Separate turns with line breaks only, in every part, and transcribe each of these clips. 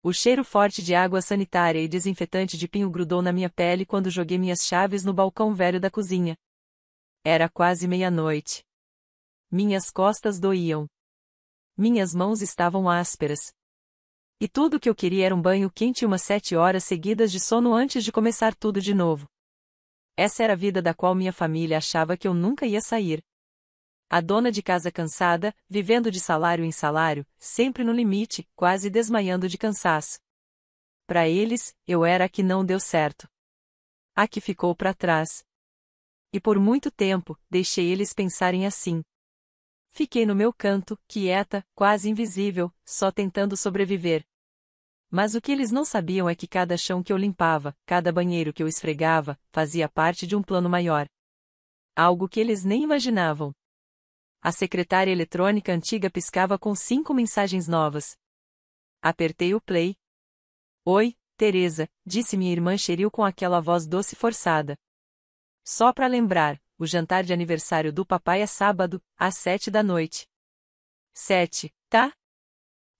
O cheiro forte de água sanitária e desinfetante de pinho grudou na minha pele quando joguei minhas chaves no balcão velho da cozinha. Era quase meia-noite. Minhas costas doíam. Minhas mãos estavam ásperas. E tudo o que eu queria era um banho quente e umas 7 horas seguidas de sono antes de começar tudo de novo. Essa era a vida da qual minha família achava que eu nunca ia sair. A dona de casa cansada, vivendo de salário em salário, sempre no limite, quase desmaiando de cansaço. Para eles, eu era a que não deu certo. A que ficou para trás. E por muito tempo, deixei eles pensarem assim. Fiquei no meu canto, quieta, quase invisível, só tentando sobreviver. Mas o que eles não sabiam é que cada chão que eu limpava, cada banheiro que eu esfregava, fazia parte de um plano maior. Algo que eles nem imaginavam. A secretária eletrônica antiga piscava com 5 mensagens novas. Apertei o play. Oi, Teresa, disse minha irmã Cheryl com aquela voz doce e forçada. Só para lembrar, o jantar de aniversário do papai é sábado, às 7 da noite. 7, tá?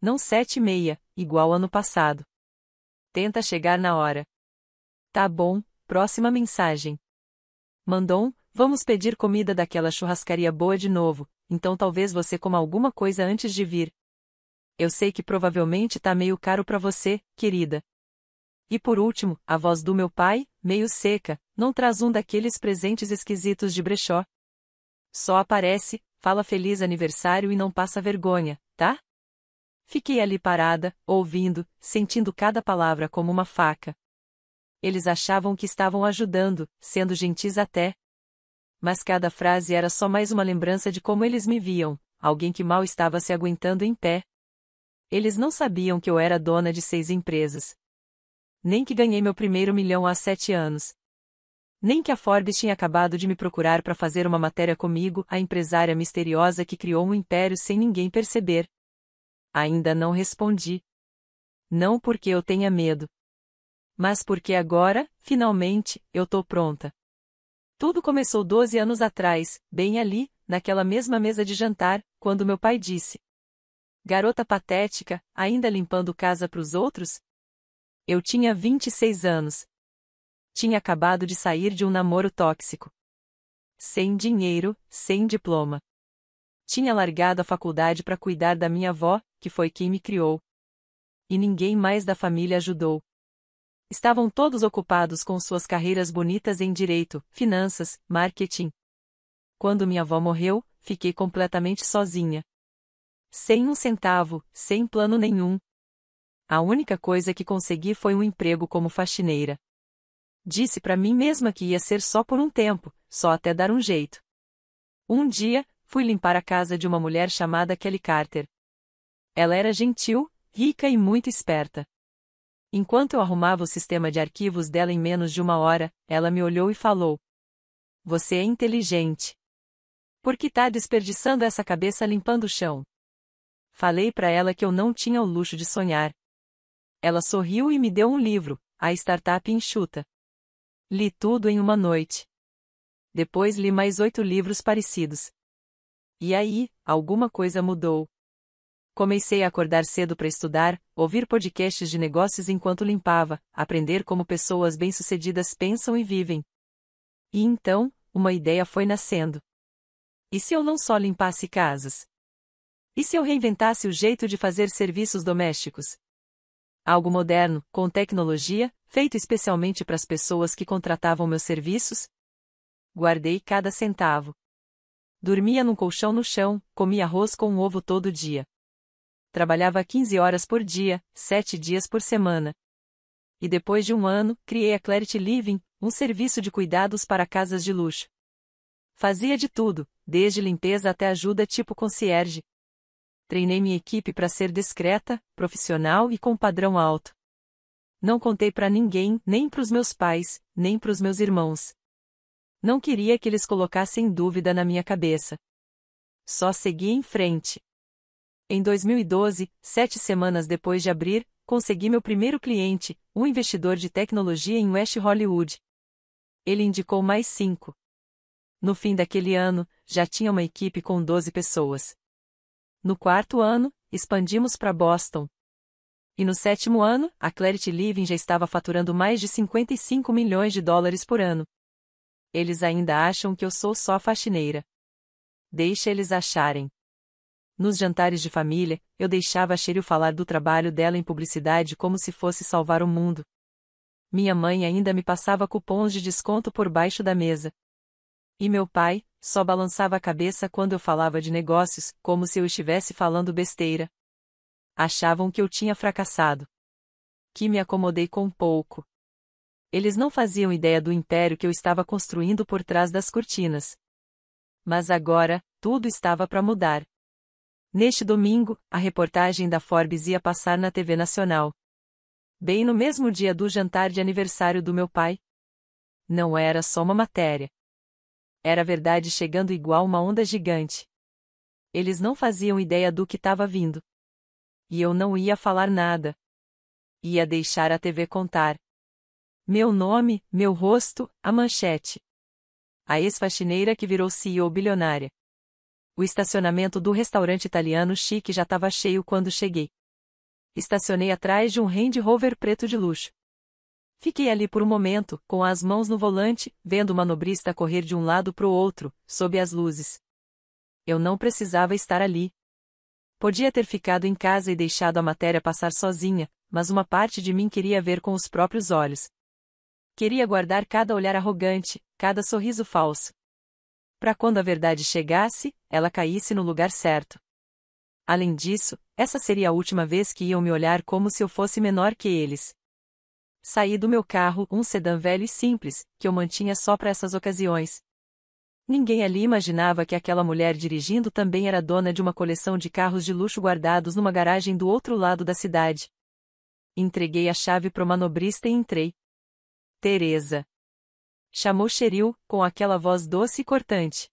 Não 7:30, igual ano passado. Tenta chegar na hora. Tá bom, próxima mensagem. Mandou, vamos pedir comida daquela churrascaria boa de novo, então talvez você coma alguma coisa antes de vir. Eu sei que provavelmente tá meio caro pra você, querida. E por último, a voz do meu pai, meio seca, não traz um daqueles presentes esquisitos de brechó. Só aparece, fala feliz aniversário e não passa vergonha, tá? Fiquei ali parada, ouvindo, sentindo cada palavra como uma faca. Eles achavam que estavam ajudando, sendo gentis até. Mas cada frase era só mais uma lembrança de como eles me viam, alguém que mal estava se aguentando em pé. Eles não sabiam que eu era dona de 6 empresas. Nem que ganhei meu primeiro milhão há 7 anos. Nem que a Forbes tinha acabado de me procurar para fazer uma matéria comigo, a empresária misteriosa que criou um império sem ninguém perceber. Ainda não respondi. Não porque eu tenha medo. Mas porque agora, finalmente, eu tô pronta. Tudo começou 12 anos atrás, bem ali, naquela mesma mesa de jantar, quando meu pai disse: Garota patética, ainda limpando casa pros outros? Eu tinha 26 anos. Tinha acabado de sair de um namoro tóxico. Sem dinheiro, sem diploma. Tinha largado a faculdade para cuidar da minha avó, que foi quem me criou. E ninguém mais da família ajudou. Estavam todos ocupados com suas carreiras bonitas em direito, finanças, marketing. Quando minha avó morreu, fiquei completamente sozinha. Sem um centavo, sem plano nenhum. A única coisa que consegui foi um emprego como faxineira. Disse para mim mesma que ia ser só por um tempo, só até dar um jeito. Um dia, fui limpar a casa de uma mulher chamada Kelly Carter. Ela era gentil, rica e muito esperta. Enquanto eu arrumava o sistema de arquivos dela em menos de 1 hora, ela me olhou e falou: Você é inteligente. Por que tá desperdiçando essa cabeça limpando o chão? Falei para ela que eu não tinha o luxo de sonhar. Ela sorriu e me deu um livro, A Startup Enxuta. Li tudo em uma noite. Depois li mais 8 livros parecidos. E aí, alguma coisa mudou. Comecei a acordar cedo para estudar, ouvir podcasts de negócios enquanto limpava, aprender como pessoas bem-sucedidas pensam e vivem. E então, uma ideia foi nascendo. E se eu não só limpasse casas? E se eu reinventasse o jeito de fazer serviços domésticos? Algo moderno, com tecnologia, feito especialmente para as pessoas que contratavam meus serviços? Guardei cada centavo. Dormia num colchão no chão, comia arroz com um ovo todo dia. Trabalhava 15 horas por dia, 7 dias por semana. E depois de 1 ano, criei a Clarity Living, um serviço de cuidados para casas de luxo. Fazia de tudo, desde limpeza até ajuda tipo concierge. Treinei minha equipe para ser discreta, profissional e com padrão alto. Não contei para ninguém, nem para os meus pais, nem para os meus irmãos. Não queria que eles colocassem dúvida na minha cabeça. Só segui em frente. Em 2012, 7 semanas depois de abrir, consegui meu primeiro cliente, um investidor de tecnologia em West Hollywood. Ele indicou mais 5. No fim daquele ano, já tinha uma equipe com 12 pessoas. No 4º ano, expandimos para Boston. E no 7º ano, a Clarity Living já estava faturando mais de 55 milhões de dólares por ano. Eles ainda acham que eu sou só faxineira. Deixa eles acharem. Nos jantares de família, eu deixava a Cheryl falar do trabalho dela em publicidade como se fosse salvar o mundo. Minha mãe ainda me passava cupons de desconto por baixo da mesa. E meu pai, só balançava a cabeça quando eu falava de negócios, como se eu estivesse falando besteira. Achavam que eu tinha fracassado. Que me acomodei com pouco. Eles não faziam ideia do império que eu estava construindo por trás das cortinas. Mas agora, tudo estava para mudar. Neste domingo, a reportagem da Forbes ia passar na TV Nacional. Bem no mesmo dia do jantar de aniversário do meu pai. Não era só uma matéria. Era a verdade chegando igual uma onda gigante. Eles não faziam ideia do que estava vindo. E eu não ia falar nada. Ia deixar a TV contar. Meu nome, meu rosto, a manchete. A ex-faxineira que virou CEO bilionária. O estacionamento do restaurante italiano chique já estava cheio quando cheguei. Estacionei atrás de um Range Rover preto de luxo. Fiquei ali por um momento, com as mãos no volante, vendo o manobrista correr de um lado para o outro, sob as luzes. Eu não precisava estar ali. Podia ter ficado em casa e deixado a matéria passar sozinha, mas uma parte de mim queria ver com os próprios olhos. Queria guardar cada olhar arrogante, cada sorriso falso. Para quando a verdade chegasse, ela caísse no lugar certo. Além disso, essa seria a última vez que iam me olhar como se eu fosse menor que eles. Saí do meu carro, um sedã velho e simples, que eu mantinha só para essas ocasiões. Ninguém ali imaginava que aquela mulher dirigindo também era dona de uma coleção de carros de luxo guardados numa garagem do outro lado da cidade. Entreguei a chave pro manobrista e entrei. Teresa. Chamou Cheryl, com aquela voz doce e cortante.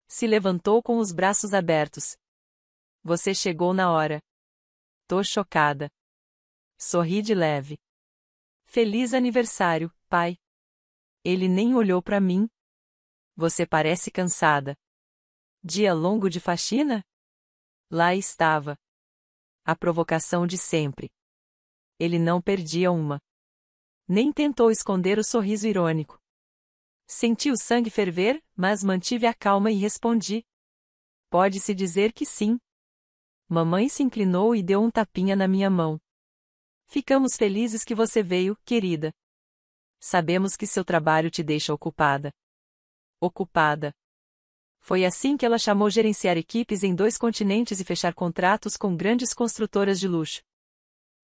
Se levantou com os braços abertos. Você chegou na hora. Tô chocada. Sorri de leve. Feliz aniversário, pai. Ele nem olhou para mim. Você parece cansada. Dia longo de faxina? Lá estava. A provocação de sempre. Ele não perdia uma. Nem tentou esconder o sorriso irônico. Senti o sangue ferver, mas mantive a calma e respondi. Pode-se dizer que sim. Mamãe se inclinou e deu um tapinha na minha mão. Ficamos felizes que você veio, querida. Sabemos que seu trabalho te deixa ocupada. Ocupada. Foi assim que ela chamou gerenciar equipes em 2 continentes e fechar contratos com grandes construtoras de luxo.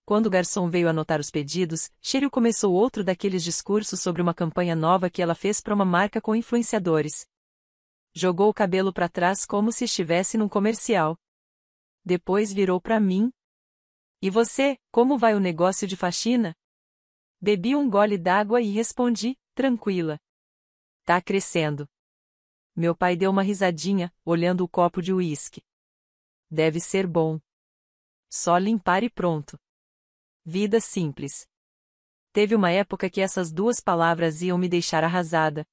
Quando o garçom veio anotar os pedidos, Cheryl começou outro daqueles discursos sobre uma campanha nova que ela fez para uma marca com influenciadores. Jogou o cabelo para trás como se estivesse num comercial. Depois virou para mim. E você, como vai o negócio de faxina? Bebi um gole d'água e respondi, tranquila. Tá crescendo. Meu pai deu uma risadinha, olhando o copo de uísque. Deve ser bom. Só limpar e pronto. Vida simples. Teve uma época que essas 2 palavras iam me deixar arrasada.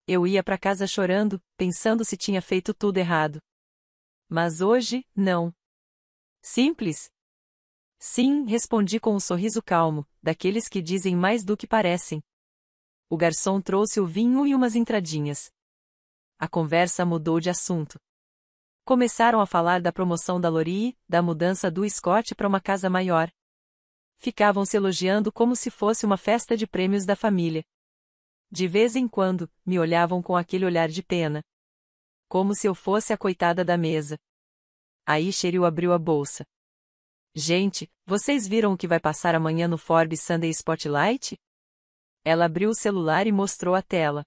Eu ia para casa chorando, pensando se tinha feito tudo errado. Mas hoje, não. Simples? Sim, respondi com um sorriso calmo, daqueles que dizem mais do que parecem. O garçom trouxe o vinho e umas entradinhas. A conversa mudou de assunto. Começaram a falar da promoção da Lorie, da mudança do Scott para uma casa maior. Ficavam se elogiando como se fosse uma festa de prêmios da família. De vez em quando, me olhavam com aquele olhar de pena. Como se eu fosse a coitada da mesa. Aí Cheryl abriu a bolsa. Gente, vocês viram o que vai passar amanhã no Forbes Sunday Spotlight? Ela abriu o celular e mostrou a tela.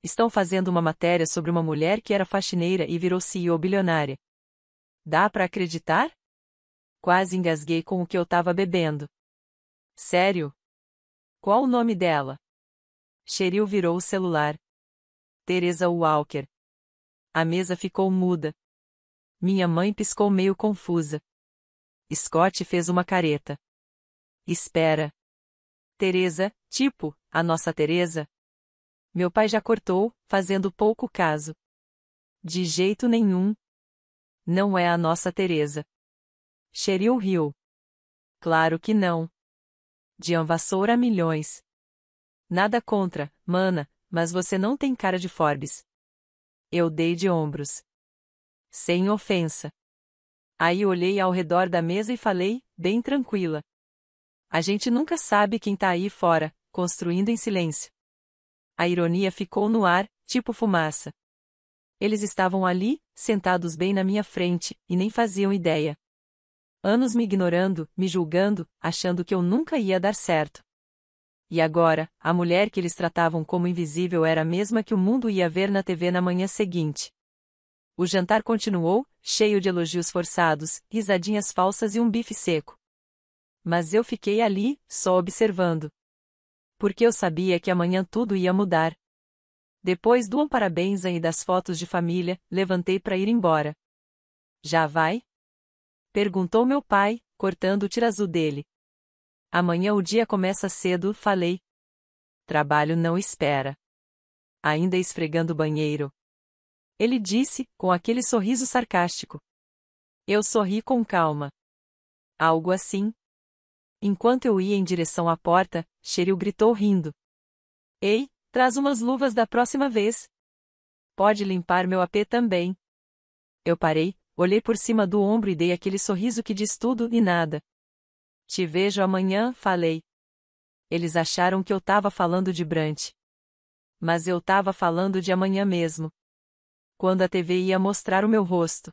Estão fazendo uma matéria sobre uma mulher que era faxineira e virou CEO bilionária. Dá para acreditar? Quase engasguei com o que eu estava bebendo. Sério? Qual o nome dela? Cheryl virou o celular. Teresa Walker. A mesa ficou muda. Minha mãe piscou meio confusa. Scott fez uma careta. Espera. Teresa, tipo, a nossa Teresa? Meu pai já cortou, fazendo pouco caso. De jeito nenhum. Não é a nossa Teresa. Cheryl riu. Claro que não. Dian vassoura milhões. Nada contra, mana, mas você não tem cara de Forbes. Eu dei de ombros. Sem ofensa. Aí olhei ao redor da mesa e falei, bem tranquila. A gente nunca sabe quem tá aí fora, construindo em silêncio. A ironia ficou no ar, tipo fumaça. Eles estavam ali, sentados bem na minha frente, e nem faziam ideia. Anos me ignorando, me julgando, achando que eu nunca ia dar certo. E agora, a mulher que eles tratavam como invisível era a mesma que o mundo ia ver na TV na manhã seguinte. O jantar continuou, cheio de elogios forçados, risadinhas falsas e um bife seco. Mas eu fiquei ali, só observando. Porque eu sabia que amanhã tudo ia mudar. Depois do parabéns e das fotos de família, levantei para ir embora. Já vai? Perguntou meu pai, cortando o tirazu dele. Amanhã o dia começa cedo, falei. Trabalho não espera. Ainda esfregando o banheiro. Ele disse, com aquele sorriso sarcástico. Eu sorri com calma. Algo assim. Enquanto eu ia em direção à porta, Cheryl gritou rindo. Ei, traz umas luvas da próxima vez. Pode limpar meu AP também. Eu parei, olhei por cima do ombro e dei aquele sorriso que diz tudo e nada. Te vejo amanhã, falei. Eles acharam que eu tava falando de Brant. Mas eu tava falando de amanhã mesmo. Quando a TV ia mostrar o meu rosto.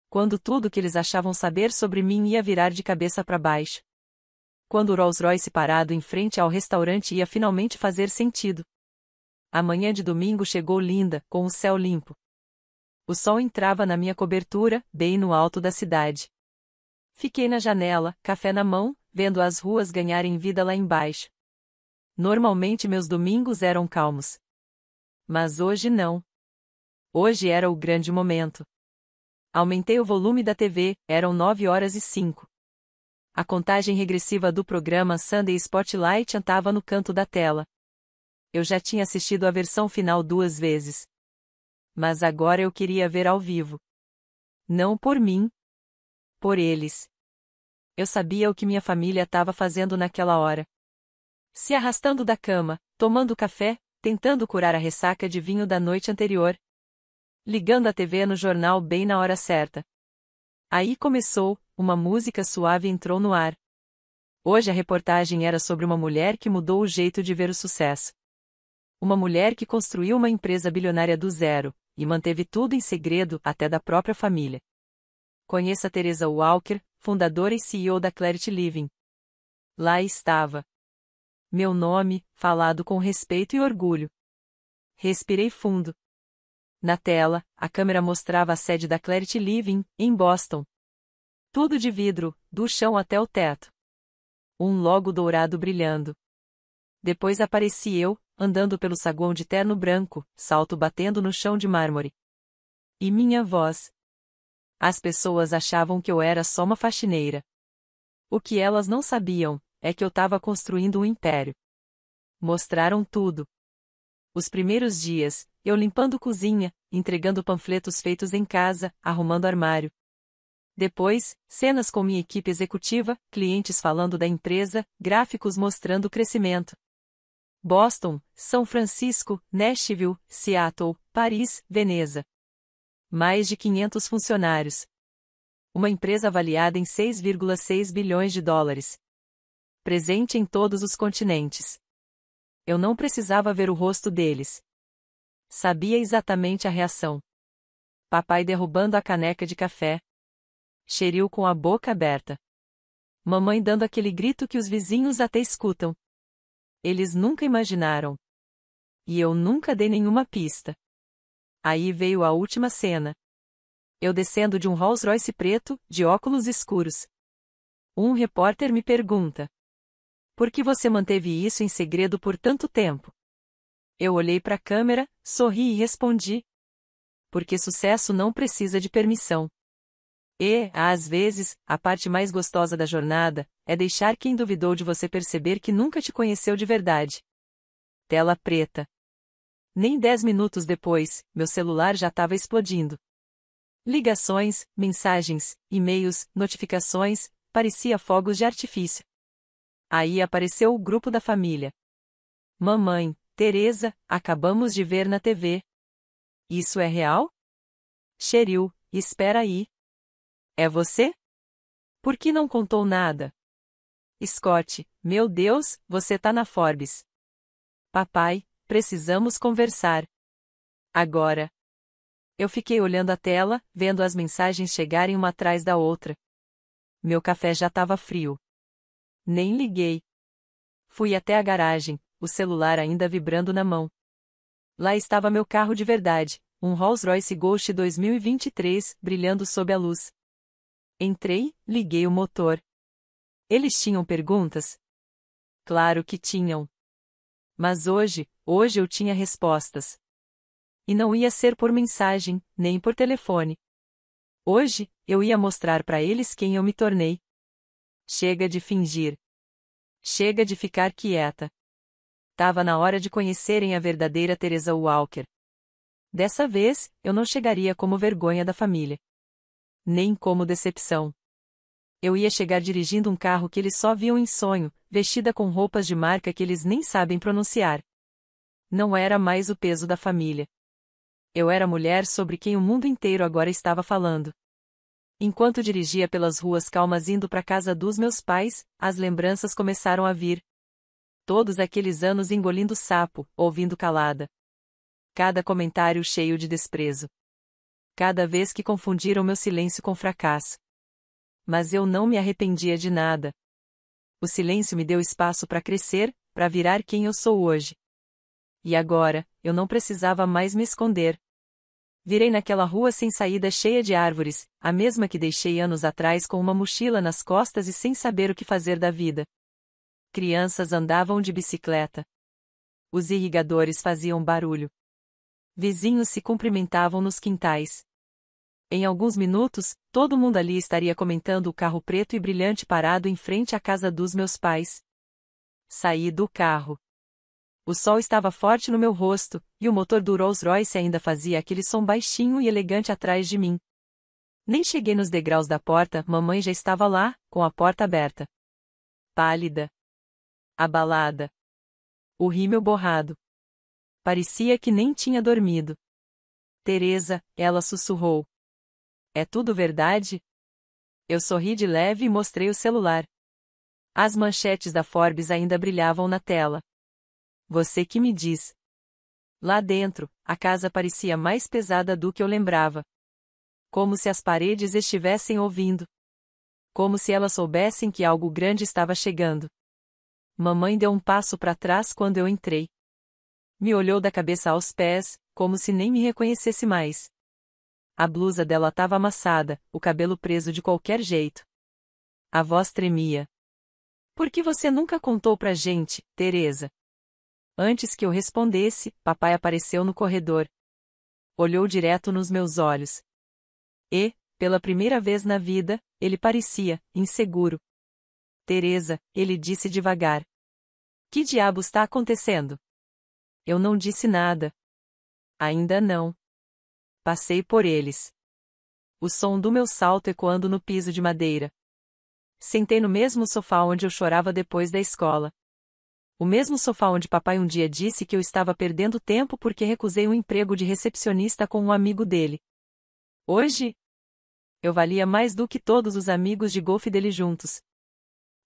Quando tudo que eles achavam saber sobre mim ia virar de cabeça para baixo. Quando o Rolls-Royce parado em frente ao restaurante ia finalmente fazer sentido. A manhã de domingo chegou linda, com o céu limpo. O sol entrava na minha cobertura, bem no alto da cidade. Fiquei na janela, café na mão, vendo as ruas ganharem vida lá embaixo. Normalmente meus domingos eram calmos. Mas hoje não. Hoje era o grande momento. Aumentei o volume da TV, eram 9h05. A contagem regressiva do programa Sunday Spotlight estava no canto da tela. Eu já tinha assistido a versão final 2 vezes. Mas agora eu queria ver ao vivo. Não por mim. Por eles. Eu sabia o que minha família estava fazendo naquela hora. Se arrastando da cama, tomando café, tentando curar a ressaca de vinho da noite anterior. Ligando a TV no jornal bem na hora certa. Aí começou, uma música suave entrou no ar. Hoje a reportagem era sobre uma mulher que mudou o jeito de ver o sucesso. Uma mulher que construiu uma empresa bilionária do zero, e manteve tudo em segredo até da própria família. Conheça Teresa Walker, fundadora e CEO da Clarity Living. Lá estava. Meu nome, falado com respeito e orgulho. Respirei fundo. Na tela, a câmera mostrava a sede da Clarity Living, em Boston. Tudo de vidro, do chão até o teto. Um logo dourado brilhando. Depois apareci eu, andando pelo saguão de terno branco, salto batendo no chão de mármore. E minha voz. As pessoas achavam que eu era só uma faxineira. O que elas não sabiam, é que eu estava construindo um império. Mostraram tudo. Os primeiros dias, eu limpando cozinha, entregando panfletos feitos em casa, arrumando armário. Depois, cenas com minha equipe executiva, clientes falando da empresa, gráficos mostrando o crescimento. Boston, São Francisco, Nashville, Seattle, Paris, Veneza. Mais de 500 funcionários. Uma empresa avaliada em 6,6 bilhões de dólares. Presente em todos os continentes. Eu não precisava ver o rosto deles. Sabia exatamente a reação. Papai derrubando a caneca de café. Cheryl com a boca aberta. Mamãe dando aquele grito que os vizinhos até escutam. Eles nunca imaginaram. E eu nunca dei nenhuma pista. Aí veio a última cena. Eu descendo de um Rolls-Royce preto, de óculos escuros. Um repórter me pergunta. Por que você manteve isso em segredo por tanto tempo? Eu olhei para a câmera, sorri e respondi. Porque sucesso não precisa de permissão. E, às vezes, a parte mais gostosa da jornada é deixar quem duvidou de você perceber que nunca te conheceu de verdade. Tela preta. Nem 10 minutos depois, meu celular já estava explodindo. Ligações, mensagens, e-mails, notificações, parecia fogos de artifício. Aí apareceu o grupo da família. Mamãe, Teresa, acabamos de ver na TV. Isso é real? Cheryl, espera aí. É você? Por que não contou nada? Scott, meu Deus, você tá na Forbes. Papai, precisamos conversar. Agora. Eu fiquei olhando a tela, vendo as mensagens chegarem uma atrás da outra. Meu café já estava frio. Nem liguei. Fui até a garagem, o celular ainda vibrando na mão. Lá estava meu carro de verdade, um Rolls-Royce Ghost 2023, brilhando sob a luz. Entrei, liguei o motor. Eles tinham perguntas? Claro que tinham. Mas hoje eu tinha respostas. E não ia ser por mensagem, nem por telefone. Hoje, eu ia mostrar para eles quem eu me tornei. Chega de fingir. Chega de ficar quieta. Tava na hora de conhecerem a verdadeira Teresa Walker. Dessa vez, eu não chegaria como vergonha da família. Nem como decepção. Eu ia chegar dirigindo um carro que eles só viam em sonho, vestida com roupas de marca que eles nem sabem pronunciar. Não era mais o peso da família. Eu era a mulher sobre quem o mundo inteiro agora estava falando. Enquanto dirigia pelas ruas calmas indo para a casa dos meus pais, as lembranças começaram a vir. Todos aqueles anos engolindo sapo, ouvindo calada. Cada comentário cheio de desprezo. Cada vez que confundiram meu silêncio com fracasso. Mas eu não me arrependia de nada. O silêncio me deu espaço para crescer, para virar quem eu sou hoje. E agora, eu não precisava mais me esconder. Virei naquela rua sem saída cheia de árvores, a mesma que deixei anos atrás com uma mochila nas costas e sem saber o que fazer da vida. Crianças andavam de bicicleta. Os irrigadores faziam barulho. Vizinhos se cumprimentavam nos quintais. Em alguns minutos, todo mundo ali estaria comentando o carro preto e brilhante parado em frente à casa dos meus pais. Saí do carro. O sol estava forte no meu rosto, e o motor do Rolls-Royce ainda fazia aquele som baixinho e elegante atrás de mim. Nem cheguei nos degraus da porta, mamãe já estava lá, com a porta aberta. Pálida. Abalada. O rímel borrado. Parecia que nem tinha dormido. Teresa, ela sussurrou. É tudo verdade? Eu sorri de leve e mostrei o celular. As manchetes da Forbes ainda brilhavam na tela. Você que me diz. Lá dentro, a casa parecia mais pesada do que eu lembrava. Como se as paredes estivessem ouvindo. Como se elas soubessem que algo grande estava chegando. Mamãe deu um passo para trás quando eu entrei. Me olhou da cabeça aos pés, como se nem me reconhecesse mais. A blusa dela estava amassada, o cabelo preso de qualquer jeito. A voz tremia. Por que você nunca contou pra gente, Teresa? Antes que eu respondesse, papai apareceu no corredor. Olhou direto nos meus olhos. E, pela primeira vez na vida, ele parecia inseguro. Teresa, ele disse devagar. Que diabos está acontecendo? Eu não disse nada. Ainda não. Passei por eles. O som do meu salto ecoando no piso de madeira. Sentei no mesmo sofá onde eu chorava depois da escola. O mesmo sofá onde papai um dia disse que eu estava perdendo tempo porque recusei um emprego de recepcionista com um amigo dele. Hoje, eu valia mais do que todos os amigos de golfe dele juntos.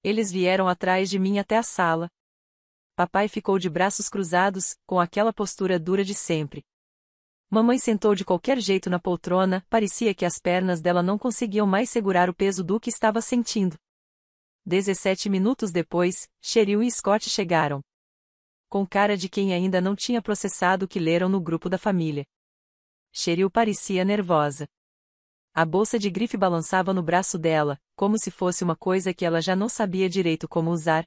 Eles vieram atrás de mim até a sala. Papai ficou de braços cruzados, com aquela postura dura de sempre. Mamãe sentou de qualquer jeito na poltrona, parecia que as pernas dela não conseguiam mais segurar o peso do que estava sentindo. 17 minutos depois, Cheryl e Scott chegaram. Com cara de quem ainda não tinha processado o que leram no grupo da família. Cheryl parecia nervosa. A bolsa de grife balançava no braço dela, como se fosse uma coisa que ela já não sabia direito como usar.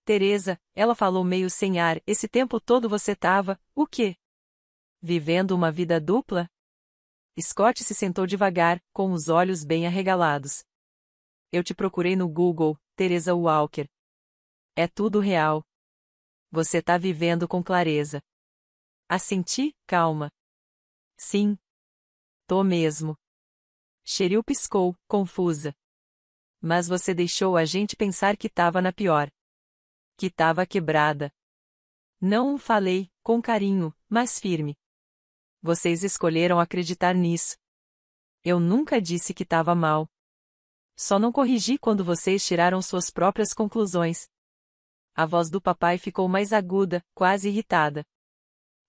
Teresa, ela falou meio sem ar, esse tempo todo você tava, o quê? Vivendo uma vida dupla? Scott se sentou devagar, com os olhos bem arregalados. Eu te procurei no Google, Teresa Walker. É tudo real. Você tá vivendo com clareza. Assenti, calma. Sim. Tô mesmo. Cheryl piscou, confusa. Mas você deixou a gente pensar que tava na pior. Que tava quebrada. Não, falei, com carinho, mas firme. Vocês escolheram acreditar nisso. Eu nunca disse que tava mal. Só não corrigi quando vocês tiraram suas próprias conclusões. A voz do papai ficou mais aguda, quase irritada.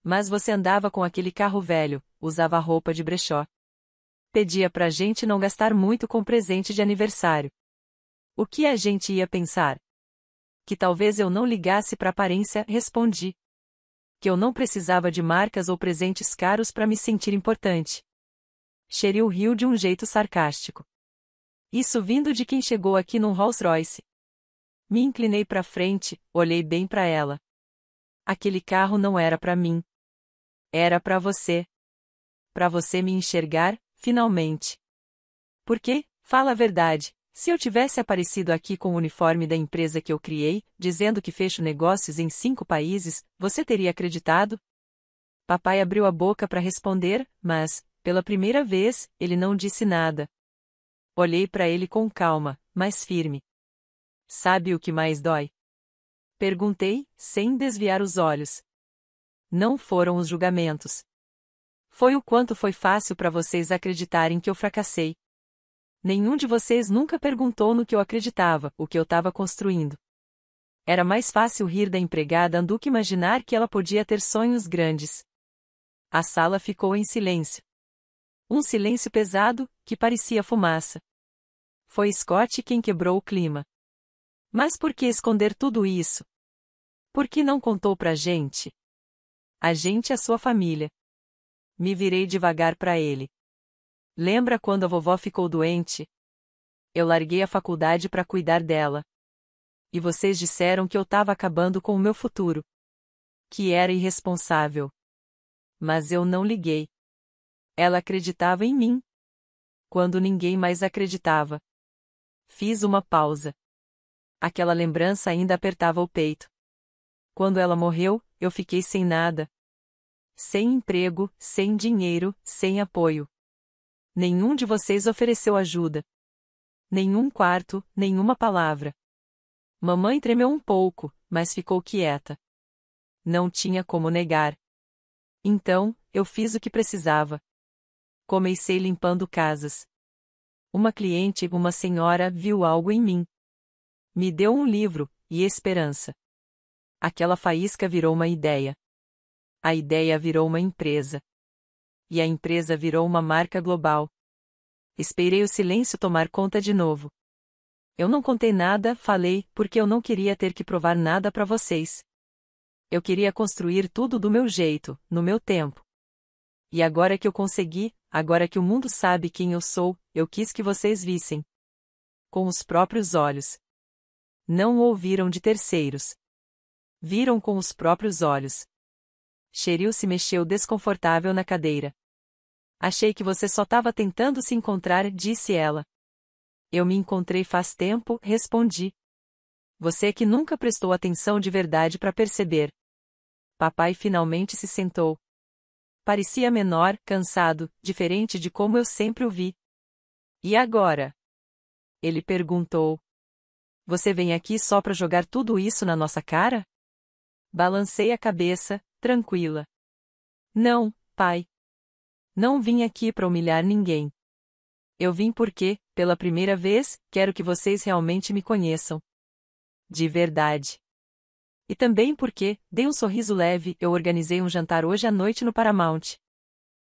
Mas você andava com aquele carro velho, usava roupa de brechó. Pedia pra gente não gastar muito com presente de aniversário. O que a gente ia pensar? Que talvez eu não ligasse pra aparência, respondi. Que eu não precisava de marcas ou presentes caros pra me sentir importante. Cheryl riu de um jeito sarcástico. Isso vindo de quem chegou aqui num Rolls Royce. Me inclinei pra frente, olhei bem pra ela. Aquele carro não era pra mim. Era pra você. Pra você me enxergar, finalmente. Por quê? Fala a verdade. Se eu tivesse aparecido aqui com o uniforme da empresa que eu criei, dizendo que fecho negócios em 5 países, você teria acreditado? Papai abriu a boca para responder, mas, pela primeira vez, ele não disse nada. Olhei para ele com calma, mas firme. Sabe o que mais dói? Perguntei, sem desviar os olhos. Não foram os julgamentos. Foi o quanto foi fácil para vocês acreditarem que eu fracassei. Nenhum de vocês nunca perguntou no que eu acreditava, o que eu estava construindo. Era mais fácil rir da empregada do que imaginar que ela podia ter sonhos grandes. A sala ficou em silêncio. Um silêncio pesado, que parecia fumaça. Foi Scott quem quebrou o clima. Mas por que esconder tudo isso? Por que não contou pra gente? A gente é sua família. Me virei devagar para ele. Lembra quando a vovó ficou doente? Eu larguei a faculdade para cuidar dela. E vocês disseram que eu estava acabando com o meu futuro. Que era irresponsável. Mas eu não liguei. Ela acreditava em mim. Quando ninguém mais acreditava. Fiz uma pausa. Aquela lembrança ainda apertava o peito. Quando ela morreu, eu fiquei sem nada. Sem emprego, sem dinheiro, sem apoio. Nenhum de vocês ofereceu ajuda. Nenhum quarto, nenhuma palavra. Mamãe tremeu um pouco, mas ficou quieta. Não tinha como negar. Então, eu fiz o que precisava. Comecei limpando casas. Uma cliente, uma senhora, viu algo em mim. Me deu um livro, e esperança. Aquela faísca virou uma ideia. A ideia virou uma empresa. E a empresa virou uma marca global. Esperei o silêncio tomar conta de novo. Eu não contei nada, falei, porque eu não queria ter que provar nada para vocês. Eu queria construir tudo do meu jeito, no meu tempo. E agora que eu consegui, agora que o mundo sabe quem eu sou, eu quis que vocês vissem. Com os próprios olhos. Não ouviram de terceiros. Viram com os próprios olhos. Cheryl se mexeu desconfortável na cadeira. Achei que você só estava tentando se encontrar, disse ela. Eu me encontrei faz tempo, respondi. Você que nunca prestou atenção de verdade para perceber. Papai finalmente se sentou. Parecia menor, cansado, diferente de como eu sempre o vi. E agora? Ele perguntou. Você vem aqui só para jogar tudo isso na nossa cara? Balancei a cabeça, tranquila. Não, pai. Não vim aqui para humilhar ninguém. Eu vim porque, pela primeira vez, quero que vocês realmente me conheçam. De verdade. E também porque, dei um sorriso leve, eu organizei um jantar hoje à noite no Paramount.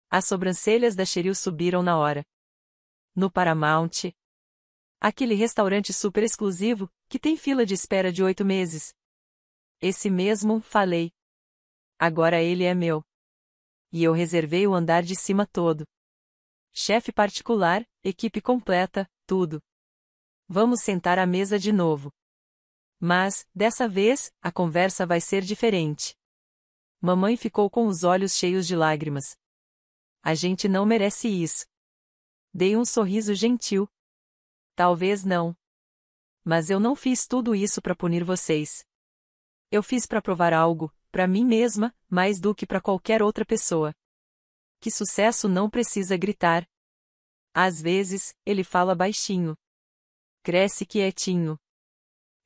As sobrancelhas da Cheryl subiram na hora. No Paramount? Aquele restaurante super exclusivo, que tem fila de espera de 8 meses. Esse mesmo, falei. Agora ele é meu. E eu reservei o andar de cima todo. Chefe particular, equipe completa, tudo. Vamos sentar à mesa de novo. Mas, dessa vez, a conversa vai ser diferente. Mamãe ficou com os olhos cheios de lágrimas. A gente não merece isso. Dei um sorriso gentil. Talvez não. Mas eu não fiz tudo isso para punir vocês. Eu fiz para provar algo, para mim mesma, mais do que para qualquer outra pessoa. Que sucesso não precisa gritar. Às vezes, ele fala baixinho. cresce quietinho.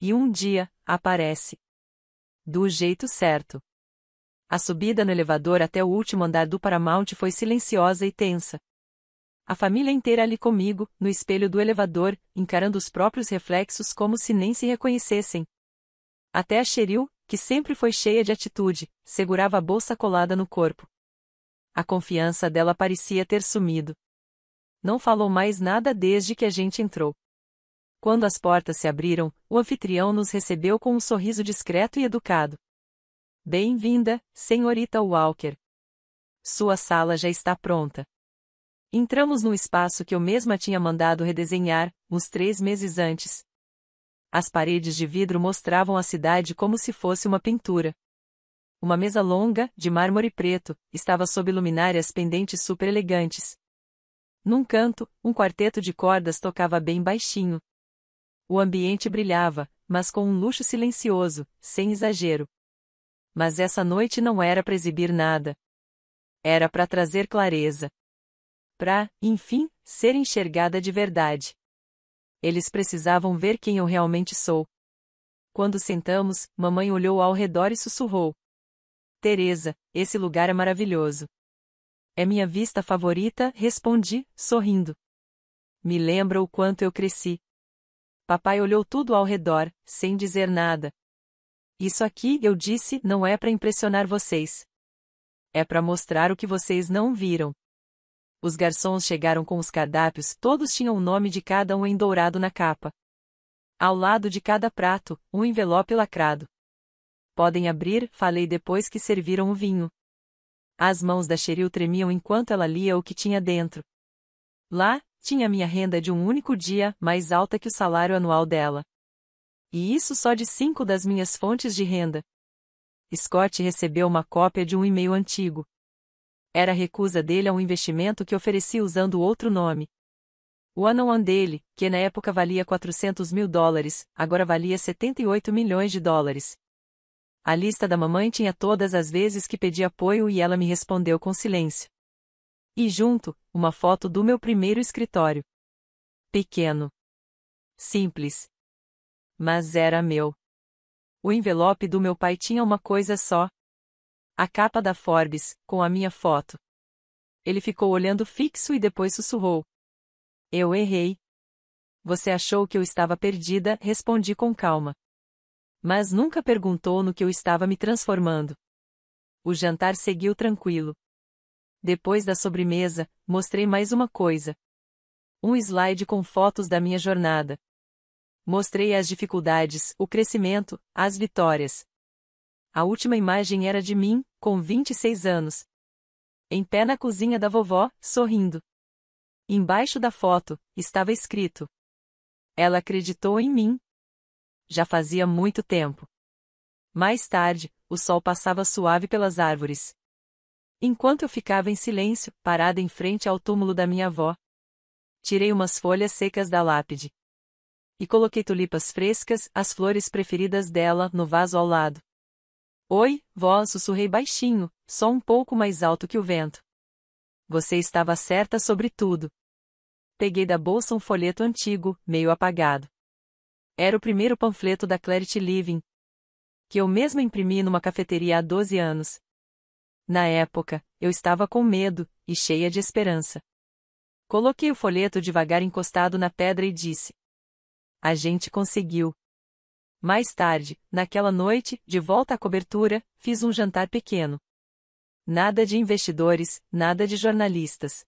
E um dia, aparece. Do jeito certo. A subida no elevador até o último andar do Paramount foi silenciosa e tensa. A família inteira ali comigo, no espelho do elevador, encarando os próprios reflexos como se nem se reconhecessem. Até a Cheryl, que sempre foi cheia de atitude, segurava a bolsa colada no corpo. A confiança dela parecia ter sumido. Não falou mais nada desde que a gente entrou. Quando as portas se abriram, o anfitrião nos recebeu com um sorriso discreto e educado. Bem-vinda, senhorita Walker. Sua sala já está pronta. Entramos num espaço que eu mesma tinha mandado redesenhar, uns 3 meses antes. As paredes de vidro mostravam a cidade como se fosse uma pintura. Uma mesa longa, de mármore preto, estava sob luminárias pendentes super elegantes. Num canto, um quarteto de cordas tocava bem baixinho. O ambiente brilhava, mas com um luxo silencioso, sem exagero. Mas essa noite não era para exibir nada. Era para trazer clareza. Para, enfim, ser enxergada de verdade. Eles precisavam ver quem eu realmente sou. Quando sentamos, mamãe olhou ao redor e sussurrou. Teresa, esse lugar é maravilhoso. É minha vista favorita, respondi, sorrindo. Me lembra o quanto eu cresci. Papai olhou tudo ao redor, sem dizer nada. Isso aqui, eu disse, não é para impressionar vocês. É para mostrar o que vocês não viram. Os garçons chegaram com os cardápios, todos tinham o nome de cada um em dourado na capa. Ao lado de cada prato, um envelope lacrado. Podem abrir, falei depois que serviram o vinho. As mãos da Cheryl tremiam enquanto ela lia o que tinha dentro. Lá, tinha minha renda de um único dia, mais alta que o salário anual dela. E isso só de 5 das minhas fontes de renda. Scott recebeu uma cópia de um e-mail antigo. Era a recusa dele a um investimento que ofereci usando outro nome. O one-on-one dele, que na época valia $400 mil, agora valia $78 milhões. A lista da mamãe tinha todas as vezes que pedi apoio e ela me respondeu com silêncio. E junto, uma foto do meu primeiro escritório. Pequeno. Simples. Mas era meu. O envelope do meu pai tinha uma coisa só. A capa da Forbes, com a minha foto. Ele ficou olhando fixo e depois sussurrou. Eu errei. Você achou que eu estava perdida, respondi com calma. Mas nunca perguntou no que eu estava me transformando. O jantar seguiu tranquilo. Depois da sobremesa, mostrei mais uma coisa. Um slide com fotos da minha jornada. Mostrei as dificuldades, o crescimento, as vitórias. A última imagem era de mim, com 26 anos. Em pé na cozinha da vovó, sorrindo. Embaixo da foto, estava escrito. Ela acreditou em mim. Já fazia muito tempo. Mais tarde, o sol passava suave pelas árvores. Enquanto eu ficava em silêncio, parada em frente ao túmulo da minha avó. Tirei umas folhas secas da lápide. E coloquei tulipas frescas, as flores preferidas dela, no vaso ao lado. Oi, vó, sussurrei baixinho, só um pouco mais alto que o vento. Você estava certa sobre tudo. Peguei da bolsa um folheto antigo, meio apagado. Era o primeiro panfleto da Clarity Living, que eu mesma imprimi numa cafeteria há 12 anos. Na época, eu estava com medo, e cheia de esperança. Coloquei o folheto devagar encostado na pedra e disse. A gente conseguiu. Mais tarde, naquela noite, de volta à cobertura, fiz um jantar pequeno. Nada de investidores, nada de jornalistas.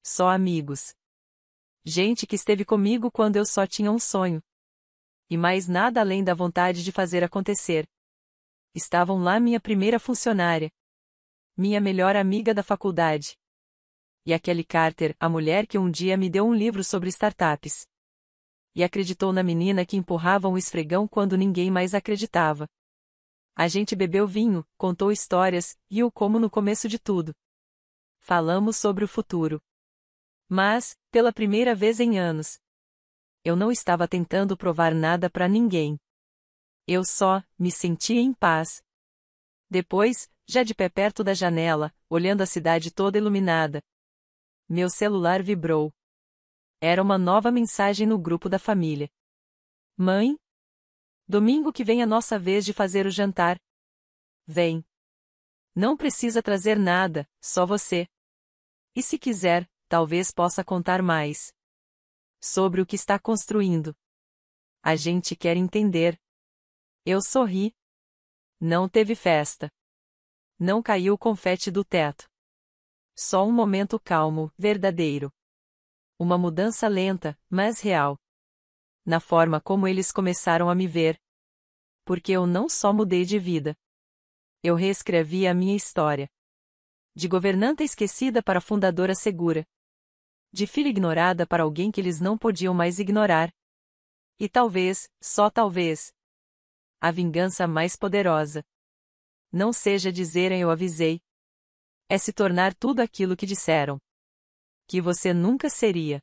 Só amigos. Gente que esteve comigo quando eu só tinha um sonho. E mais nada além da vontade de fazer acontecer. Estavam lá minha primeira funcionária. Minha melhor amiga da faculdade. E a Kelly Carter, a mulher que um dia me deu um livro sobre startups. E acreditou na menina que empurrava um esfregão quando ninguém mais acreditava. A gente bebeu vinho, contou histórias, riu como no começo de tudo. Falamos sobre o futuro. Mas, pela primeira vez em anos, eu não estava tentando provar nada para ninguém. Eu só me sentia em paz. Depois, já de pé perto da janela, olhando a cidade toda iluminada, meu celular vibrou. Era uma nova mensagem no grupo da família. Mãe? Domingo que vem é nossa vez de fazer o jantar. Vem. Não precisa trazer nada, só você. E se quiser, talvez possa contar mais sobre o que está construindo. A gente quer entender. Eu sorri. Não teve festa. Não caiu confete do teto. Só um momento calmo, verdadeiro. Uma mudança lenta, mas real. Na forma como eles começaram a me ver. Porque eu não só mudei de vida. Eu reescrevi a minha história. De governanta esquecida para fundadora segura. De filha ignorada para alguém que eles não podiam mais ignorar. E talvez, só talvez, a vingança mais poderosa não seja dizerem eu avisei. É se tornar tudo aquilo que disseram que você nunca seria.